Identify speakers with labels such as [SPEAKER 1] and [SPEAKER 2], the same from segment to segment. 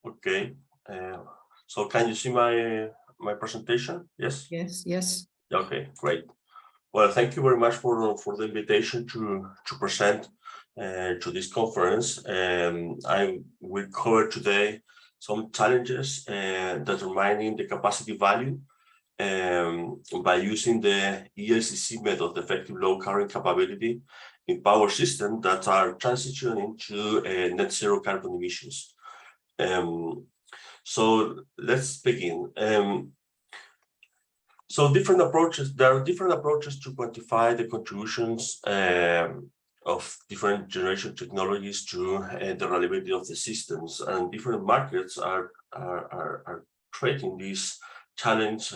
[SPEAKER 1] Okay. Uh, so can you see my presentation? Yes.
[SPEAKER 2] Yes, yes.
[SPEAKER 1] Okay, great. Well, thank you very much for the invitation to present to this conference. I will cover today some challenges determining the capacity value by using the ELCC method, effective low current capability, in power systems that are transitioning to net zero carbon emissions. So let's begin. So different approaches, there are different approaches to quantify the contributions of different generation technologies to the reliability of the systems, and different markets are creating this challenge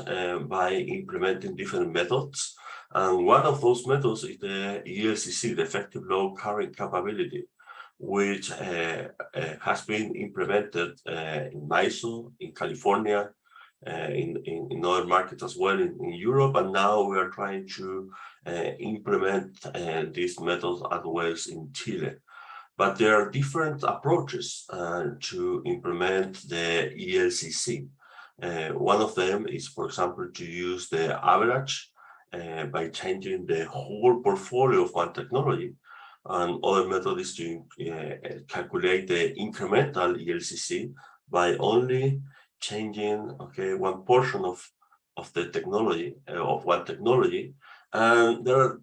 [SPEAKER 1] by implementing different methods. And one of those methods is the ELCC, the effective low current capability, which has been implemented in MISO, in California, in other markets as well in Europe, and now we are trying to implement these methods as well in Chile. But there are different approaches to implement the ELCC. One of them is, for example, to use the average by changing the whole portfolio of one technology. And other method is to calculate the incremental ELCC by only changing one portion of the technology of one technology. And there are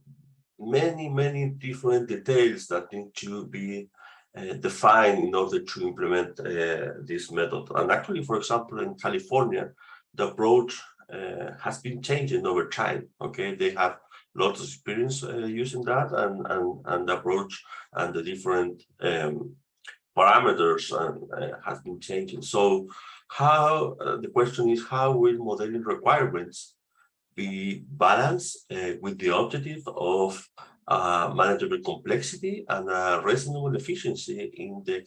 [SPEAKER 1] many different details that need to be defined in order to implement this method. And actually, for example, in California, the approach has been changing over time. They have lots of experience using that, and the approach and the different parameters has been changing. So how the question is, how will modeling requirements be balanced with the objective of manageable complexity and reasonable efficiency in the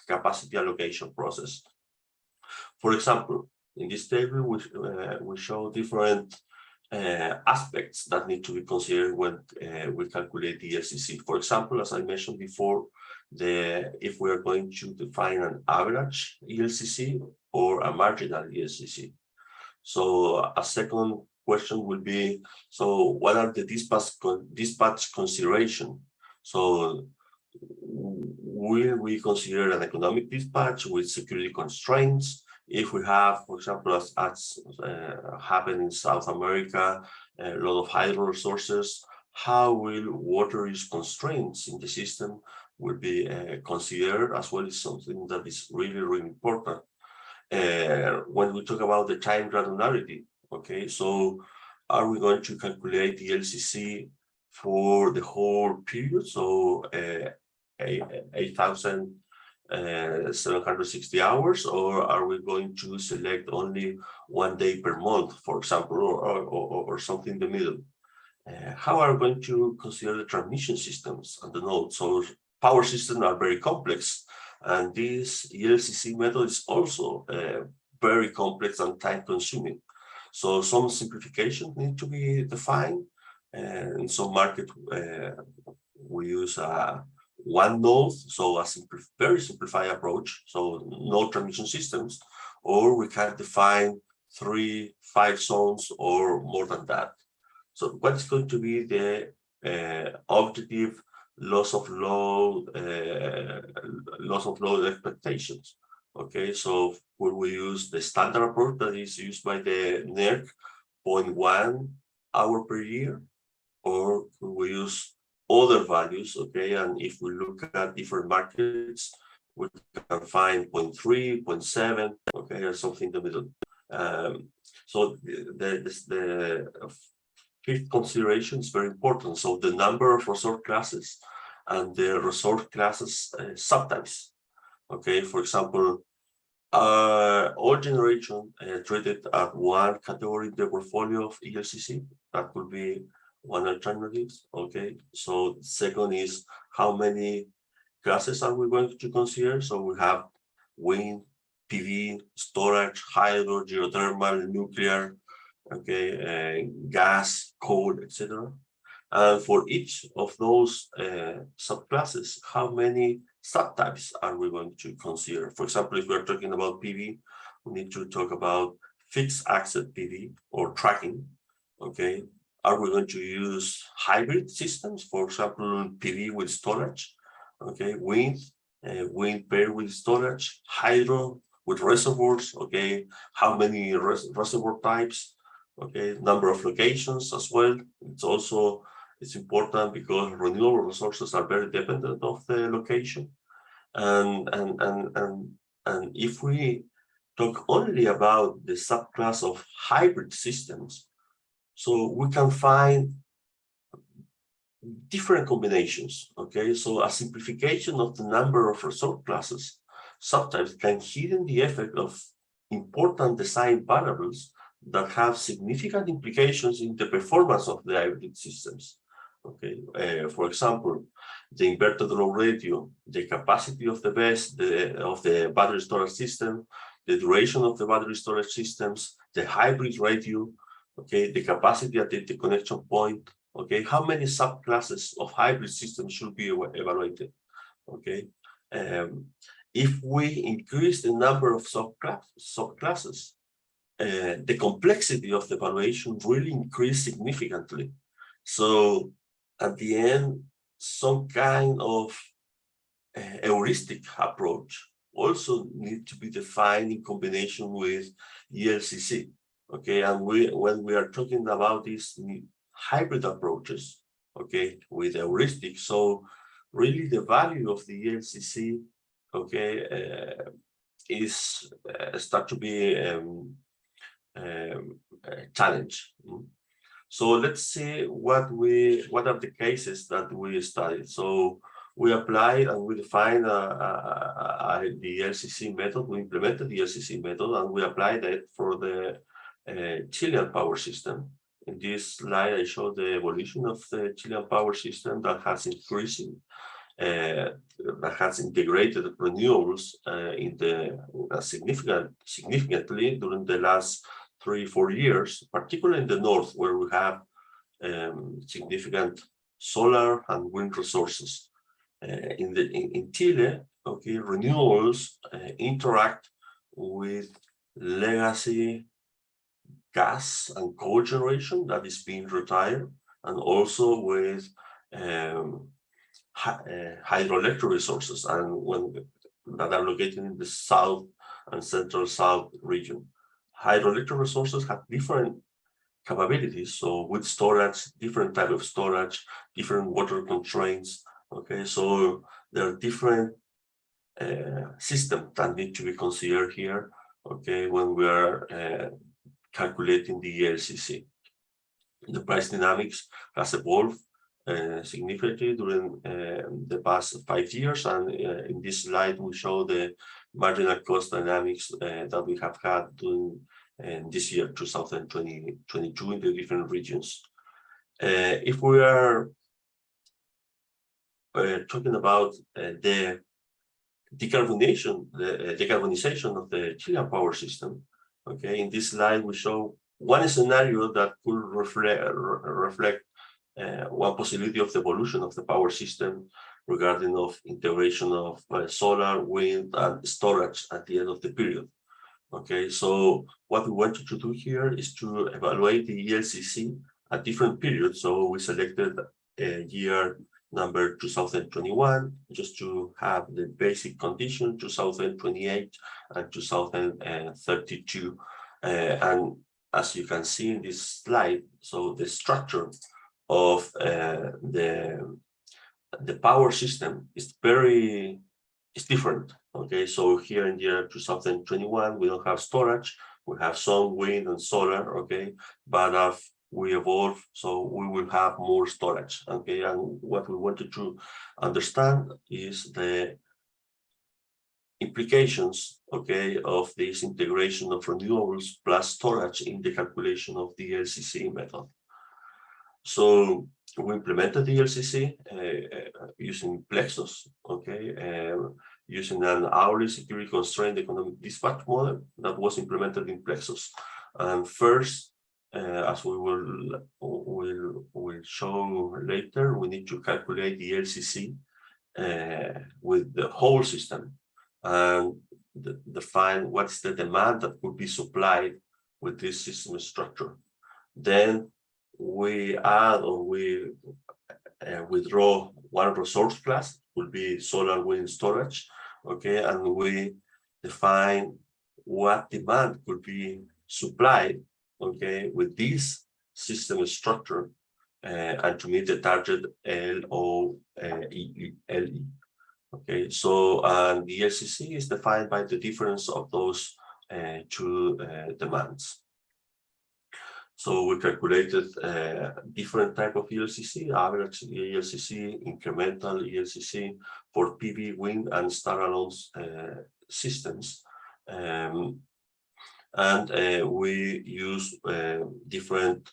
[SPEAKER 1] capacity allocation process? For example, in this table, we show different aspects that need to be considered when we calculate the ELCC. For example, as I mentioned before, if we are going to define an average ELCC or a marginal ELCC. So a second question will be, so what are the dispatch consideration? So will we consider an economic dispatch with security constraints? If we have, for example, as happened in South America, a lot of hydro resources, how will water use constraints in the system will be considered as well as something that is really important. When we talk about the time granularity, so are we going to calculate the LCC for the whole period? So 8,760 hours, or are we going to select only 1 day per month, for example, or something in the middle? How are we going to consider the transmission systems and the nodes? So power systems are very complex, and this ELCC method is also very complex and time-consuming. So some simplification need to be defined. In some market, we use one node, so a very simplified approach, so no transmission systems, or we can define 3, 5 zones or more than that. So what's going to be the objective loss of load expectations? So will we use the standard approach that is used by the NERC, 0.1 hour per year, or will we use other values? And if we look at different markets, we can find 0.3, 0.7, or something in the middle. So the fifth consideration is very important. So the number of resource classes and the resource classes subtypes. For example, all generation treated at one category in the portfolio of ELCC. That could be one alternative. So second is, how many classes are we going to consider? So we have wind, PV, storage, hydro, geothermal, nuclear, gas, coal, etc. And for each of those subclasses, how many subtypes are we going to consider? For example, if we're talking about PV, we need to talk about fixed access PV or tracking. Okay, are we going to use hybrid systems? For example, PV with storage. Okay, wind paired with storage, hydro with reservoirs. Okay, how many reservoir types? Okay, number of locations as well. It's important because renewable resources are very dependent of the location. And if we talk only about the subclass of hybrid systems, so we can find different combinations. Okay, so a simplification of the number of resource classes subtypes can hidden the effect of important design variables that have significant implications in the performance of the hybrid systems. Okay, for example, the inverted load ratio, the capacity of the battery storage system, the duration of the battery storage systems, the hybrid ratio, okay, the capacity at the interconnection point. Okay, how many subclasses of hybrid systems should be evaluated? Okay, if we increase the number of subclasses, the complexity of the evaluation really increased significantly. So at the end, some kind of heuristic approach also need to be defined in combination with ELCC. Okay, and when we are talking about these hybrid approaches, okay, with heuristic, so really the value of the ELCC, okay, is start to be a challenge. So let's see what are the cases that we studied. So we applied and we defined the LCC method. We implemented the LCC method and we applied it for the Chilean power system. In this slide, I show the evolution of the Chilean power system that has increasing, that has integrated renewables significantly during the last 3-4 years, particularly in the north, where we have significant solar and wind resources. In Chile, okay, renewables interact with legacy gas and coal generation that is being retired, and also with hydroelectric resources that are located in the south and central south region. Hydroelectric resources have different capabilities. So with storage, different type of storage, different water constraints. Okay, so there are different systems that need to be considered here. Okay, when we are calculating the ELCC, the price dynamics has evolved significantly during the past 5 years, and in this slide we show the marginal cost dynamics that we have had during this year, 2022, in the different regions. If we are talking about the decarbonization of the Chilean power system, okay, in this slide we show one scenario that could reflect one possibility of the evolution of the power system regarding of integration of solar, wind, and storage at the end of the period. Okay, so what we wanted to do here is to evaluate the ELCC at different periods. So we selected year number 2021, just to have the basic condition, 2028 and 2032. And as you can see in this slide, so the structure of the power system is different. Okay, so here in the year 2021, we don't have storage, we have some wind and solar, okay, but as we evolve, so we will have more storage, okay, and what we wanted to understand is the implications, okay, of this integration of renewables plus storage in the calculation of the LCC method. So we implemented the LCC using Plexus, okay, using an hourly security constrained economic dispatch model that was implemented in Plexus. And first, as we will show later, we need to calculate the LCC with the whole system and define what's the demand that could be supplied with this system structure. Then we add or we withdraw one resource class, will be solar wind storage, okay, and we define what demand could be supplied, okay, with this system structure and to meet the target LOLE. Okay, so the LCC is defined by the difference of those two demands. So we calculated different type of ELCC, average ELCC, incremental ELCC for PV, wind, and standalone systems. We use different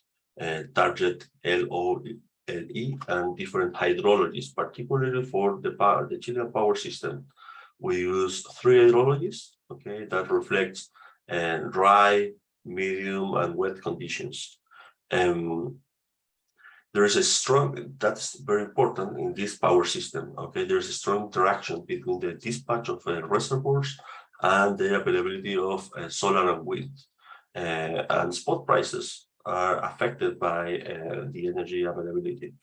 [SPEAKER 1] target LOLE and different hydrologies, particularly for the Chilean power system. We use 3 hydrologies, okay, that reflects dry, medium, and wet conditions. There is a strong, that's very important in this power system, okay, there's a strong interaction between the dispatch of reservoirs and the availability of solar and wind. And spot prices are affected by the energy availability.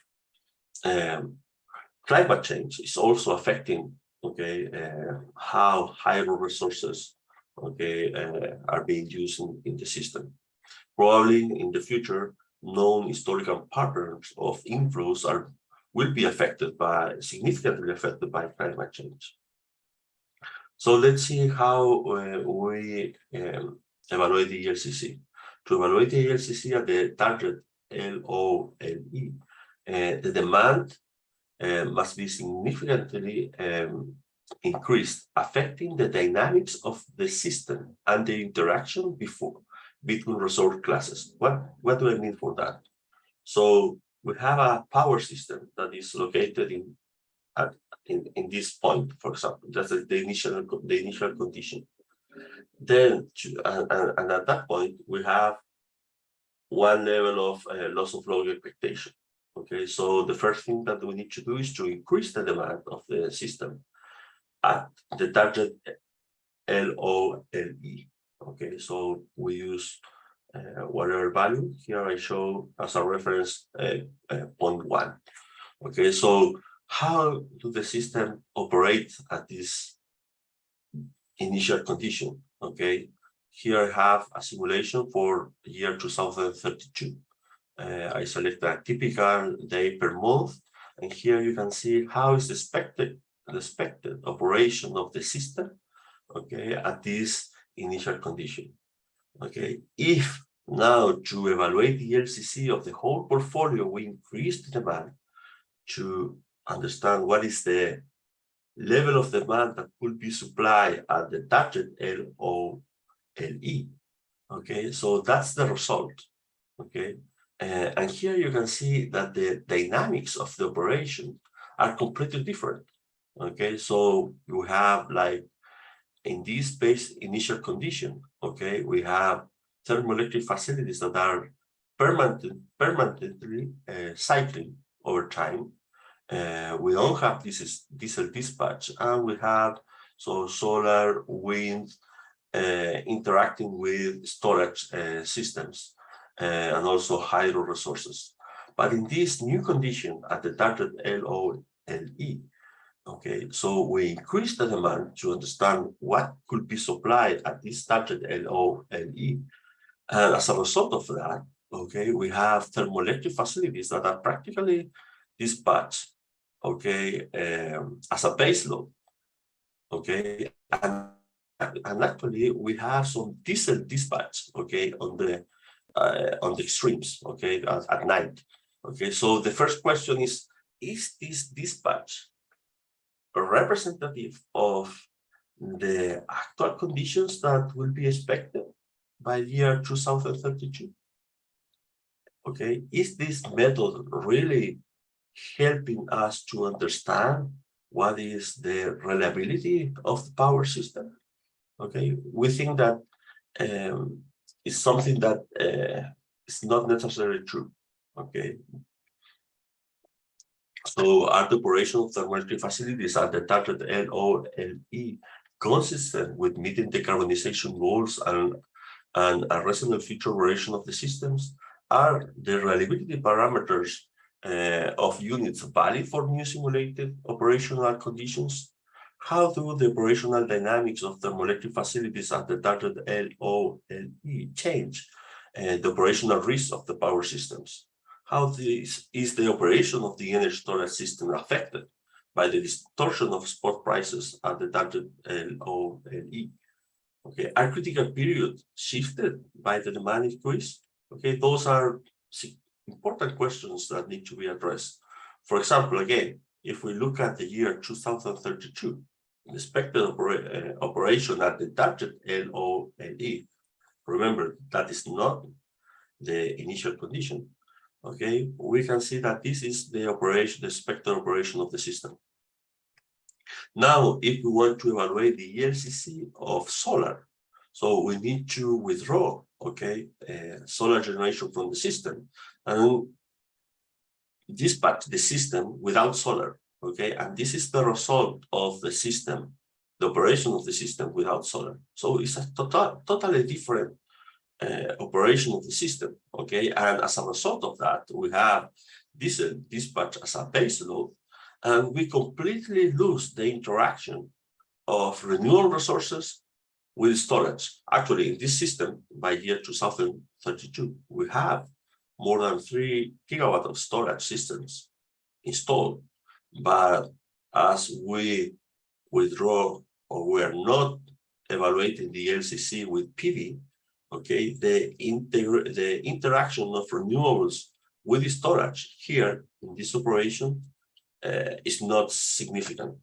[SPEAKER 1] Climate change is also affecting, okay, how hydro resources, okay, are being used in the system. Probably in the future, known historical patterns of inflows will be significantly affected by climate change. So let's see how we evaluate the ELCC. To evaluate the ELCC at the target LOLE, the demand must be significantly increased, affecting the dynamics of the system and the interaction between resource classes. What do I mean for that? So we have a power system that is located in this point, for example. That's the initial condition. Then, and at that point, we have one level of loss of load expectation. Okay, so the first thing that we need to do is to increase the demand of the system at the target LOLE. Okay, so we use whatever value. Here I show as a reference 0.1. Okay, so how do the system operate at this initial condition? Okay, here I have a simulation for the year 2032. I select a typical day per month, and here you can see how is the expected operation of the system, okay, at this initial condition. Okay, if now to evaluate the LCC of the whole portfolio, we increase the demand to understand what is the level of demand that could be supplied at the target LOLE. Okay, so that's the result. Okay, and here you can see that the dynamics of the operation are completely different. Okay, so you have, like, in this base initial condition, okay, we have thermoelectric facilities that are permanently cycling over time. We don't have diesel dispatch, and we have solar, wind interacting with storage systems and also hydro resources. But in this new condition at the target LOLE, okay, so we increase the demand to understand what could be supplied at this target LOLE. And as a result of that, okay, we have thermoelectric facilities that are practically dispatched, okay, as a base load, okay, and actually we have some diesel dispatch, okay, on the extremes, okay, at night. Okay, so the first question is this dispatch representative of the actual conditions that will be expected by the year 2032? Okay, is this method really helping us to understand what is the reliability of the power system? Okay, we think that it's something that is not necessarily true. Okay, So are the operation of thermoelectric facilities at the target LOLE consistent with meeting decarbonization goals and a reasonable future operation of the systems? Are the reliability parameters of units valid for new simulated operational conditions? How do the operational dynamics of thermoelectric facilities at the target LOLE change the operational risk of the power systems? How is the operation of the energy storage system affected by the distortion of spot prices at the target LOLE? Okay, are critical periods shifted by the demand increase? Okay, those are important questions that need to be addressed. For example, again, if we look at the year 2032, the expected operation at the target LOLE, remember that is not the initial condition. Okay, we can see that this is the operation, the expected operation of the system. Now, if we want to evaluate the ELCC of solar, so we need to withdraw, okay, solar generation from the system and dispatch the system without solar, okay, and this is the result of the system, the operation of the system without solar. So it's a totally different operation of the system, okay, and as a result of that, we have this dispatch as a base load, and we completely lose the interaction of renewable resources with storage. Actually, in this system, by year 2032, we have more than 3 gigawatts of storage systems installed, but as we withdraw or we are not evaluating the LCC with PV, okay, the interaction of renewables with the storage here in this operation is not significant,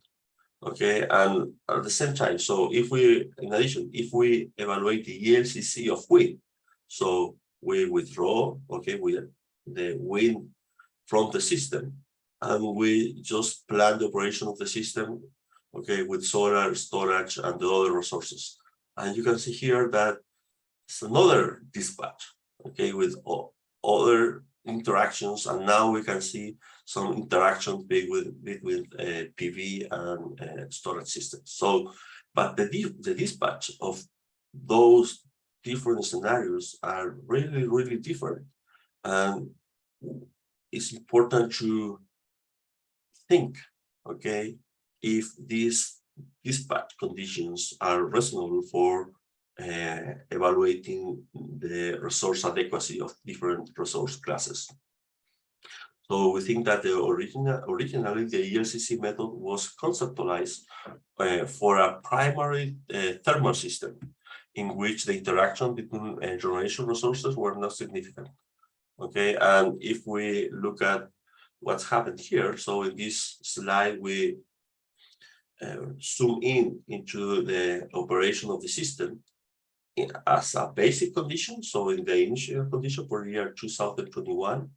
[SPEAKER 1] okay, and at the same time, so if we, in addition, if we evaluate the ELCC of wind, so we withdraw, okay, with the wind from the system, and we just plan the operation of the system, okay, with solar, storage, and the other resources, and you can see here that it's another dispatch, okay, with other interactions, and now we can see some interactions between PV and storage systems. So, but the dispatch of those different scenarios are really, really different, and it's important to think, okay, if these dispatch conditions are reasonable for evaluating the resource adequacy of different resource classes. So we think that originally the ELCC method was conceptualized for a primary thermal system in which the interaction between generation resources were not significant. Okay, and if we look at what's happened here, so in this slide we zoom into the operation of the system as a basic condition, so in the initial condition for the year 2021,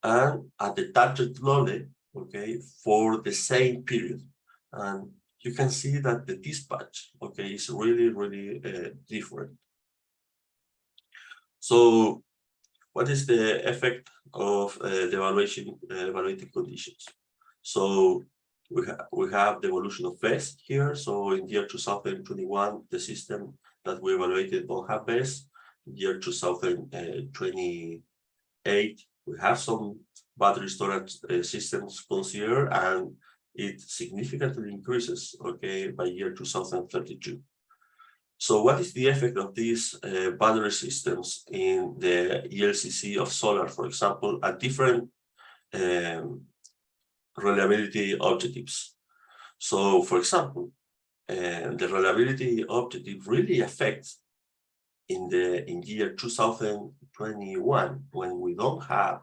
[SPEAKER 1] and at the target LOLE, okay, for the same period. And you can see that the dispatch, okay, is really, really different. So what is the effect of the evaluating conditions? So we have the evolution of BESS here. So in the year 2021, the system that we evaluated don't have BESS. In the year 2028, we have some battery storage systems considered, and it significantly increases, okay, by year 2032. So what is the effect of these battery systems in the ELCC of solar, for example, at different reliability objectives? So, for example, the reliability objective really affects in year 2021, when we don't have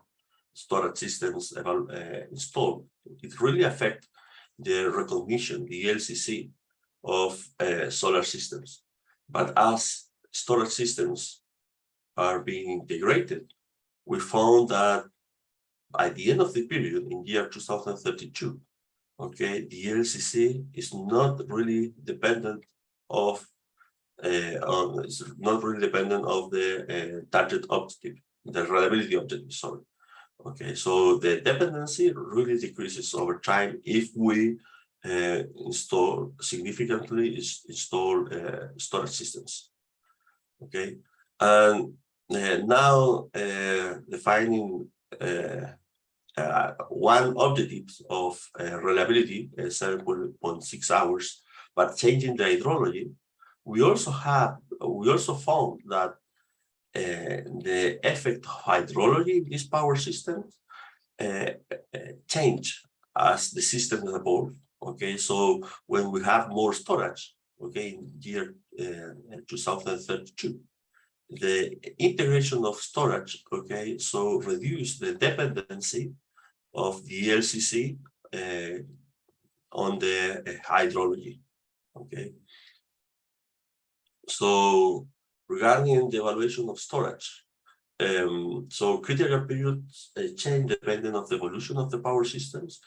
[SPEAKER 1] storage systems installed. It really affects the recognition, the LCC of solar systems. But as storage systems are being integrated, we found that by the end of the period in year 2032, okay, the LCC is not really dependent of the target objective, the reliability objective, sorry. Okay, so the dependency really decreases over time if we significantly install storage systems. Okay, and now defining one objective of reliability, 7.6 hours, but changing the hydrology, we also found that the effect of hydrology in this power system change as the system evolve. Okay, so when we have more storage, okay, in year 2032, the integration of storage, okay, so reduce the dependency of the LCC on the hydrology. Okay, so regarding the evaluation of storage, so critical periods change depending on the evolution of the power systems.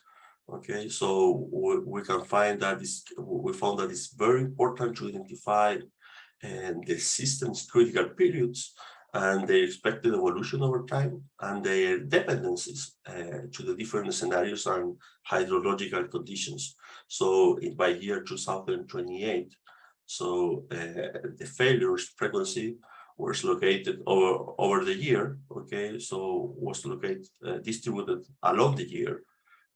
[SPEAKER 1] Okay, so we can find that we found that it's very important to identify the system's critical periods and their expected evolution over time and their dependencies to the different scenarios and hydrological conditions. So by year 2028, so the failures frequency was located over the year, okay, so was located distributed along the year.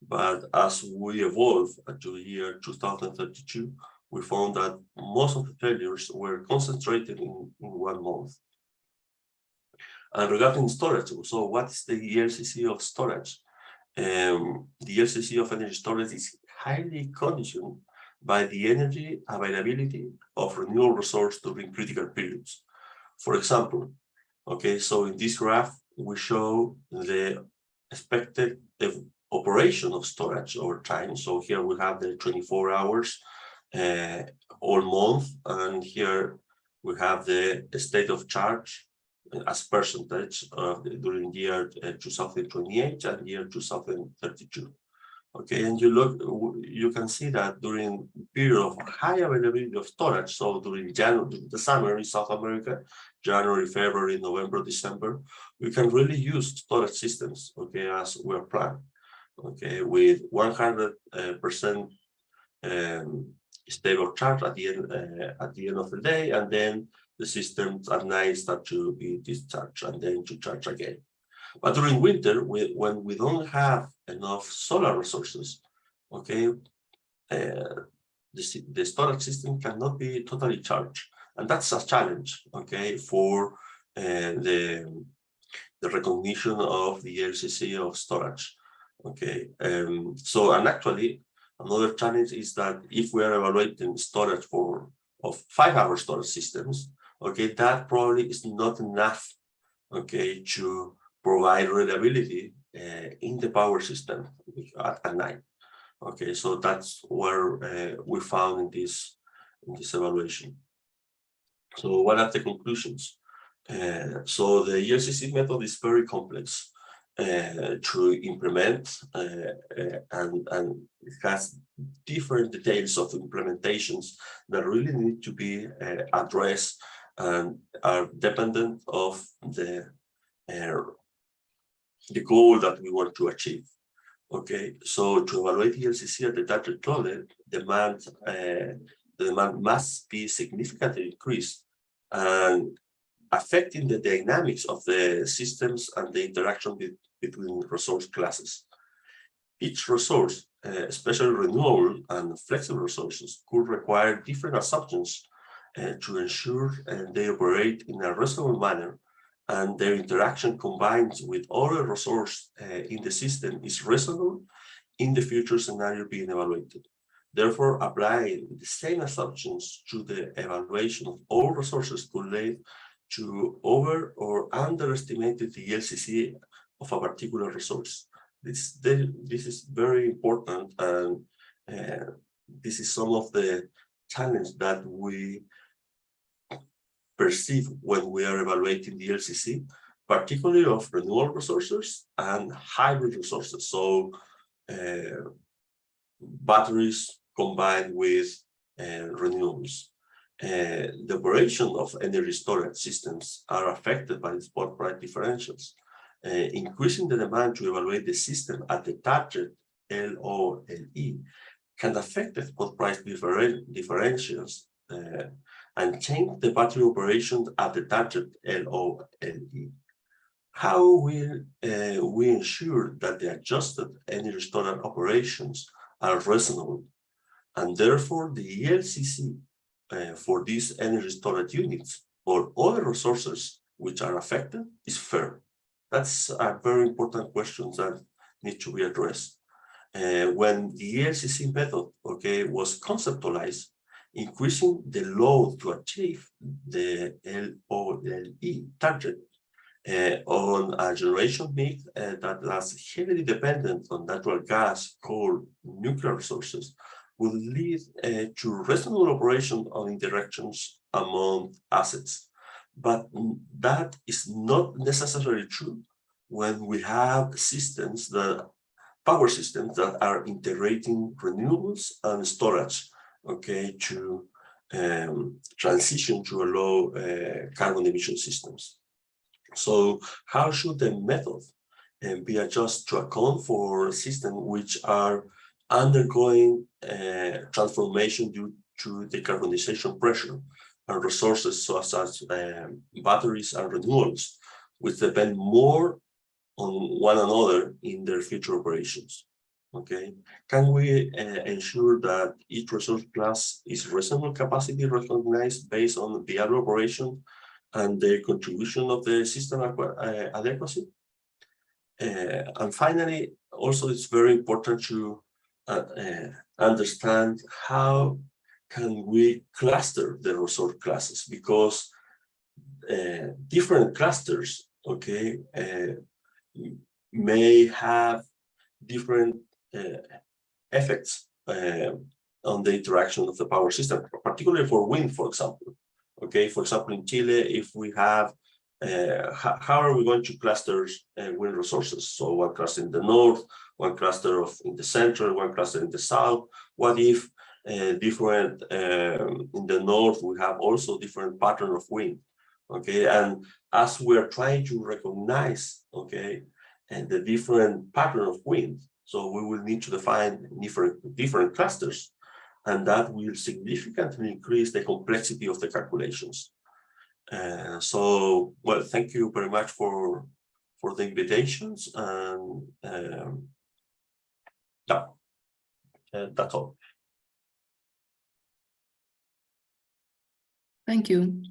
[SPEAKER 1] But as we evolve to the year 2032, we found that most of the failures were concentrated in 1 month. And regarding storage, so what is the LCC of storage? The LCC of energy storage is highly conditioned by the energy availability of renewable resource during critical periods. For example, okay, so in this graph, we show the expected operation of storage over time. So here we have the 24 hours all month, and here we have the state of charge as percentage during year 2028 and year 2032. Okay, and you can see that during period of high availability of storage, so during the summer in South America, January, February, November, December, we can really use storage systems, okay, as we are planned, okay, with 100% stable charge at the end of the day, and then the systems at night start to be discharged and then to charge again. But during winter, when we don't have enough solar resources, okay, the storage system cannot be totally charged, and that's a challenge, okay, for the recognition of the LCC of storage, okay. So, and actually, another challenge is that if we are evaluating storage of 5-hour storage systems, okay, that probably is not enough, okay, to provide reliability in the power system at night. Okay, so that's where we found in this evaluation. So what are the conclusions? So the ELCC method is very complex to implement, and it has different details of implementations that really need to be addressed and are dependent of the goal that we want to achieve. Okay, so to evaluate ELCC at the data cloud, the demand must be significantly increased and affecting the dynamics of the systems and the interaction between resource classes. Each resource, especially renewable and flexible resources, could require different assumptions to ensure they operate in a reasonable manner, and their interaction combined with other resources in the system is reasonable in the future scenario being evaluated. Therefore, applying the same assumptions to the evaluation of all resources could lead to over or underestimated the LCC of a particular resource. This is very important, and this is some of the challenge that we perceive when we are evaluating the LCC, particularly of renewable resources and hybrid resources. So batteries combined with renewables. The operation of energy storage systems are affected by the spot price differentials. increasing the demand to evaluate the system at the target LOLE can affect the spot price differentials and change the battery operations at the target LOLE. How will we ensure that the adjusted energy storage operations are reasonable, and therefore the ELCC for these energy storage units or other resources which are affected is fair? That's a very important question that needs to be addressed. When the ELCC method, was conceptualized, increasing the load to achieve the LOLE target on a generation mix that was heavily dependent on natural gas, coal, nuclear resources, will lead to reasonable operation of interactions among assets. But that is not necessarily true when we have systems power systems that are integrating renewables and storage, to transition to a low carbon emission systems. So how should the method be adjusted to account for systems which are undergoing transformation due to decarbonization pressure and resources such as batteries and renewables, which depend more on one another in their future operations? Can we ensure that each resource class is reasonable capacity recognized based on the other operation and the contribution of the system adequacy? And finally, also it's very important to understand how can we cluster the resource classes, because different clusters, may have different effects on the interaction of the power system, particularly for wind, for example. For example, in Chile, if we have, how are we going to cluster wind resources? So one cluster in the north, one cluster in the center, one cluster in the south. What if different in the north we have also different pattern of wind? And as we are trying to recognize, and the different pattern of wind, so we will need to define different clusters, and that will significantly increase the complexity of the calculations. So, well, thank you very much for the invitations, and that's all.
[SPEAKER 2] Thank you.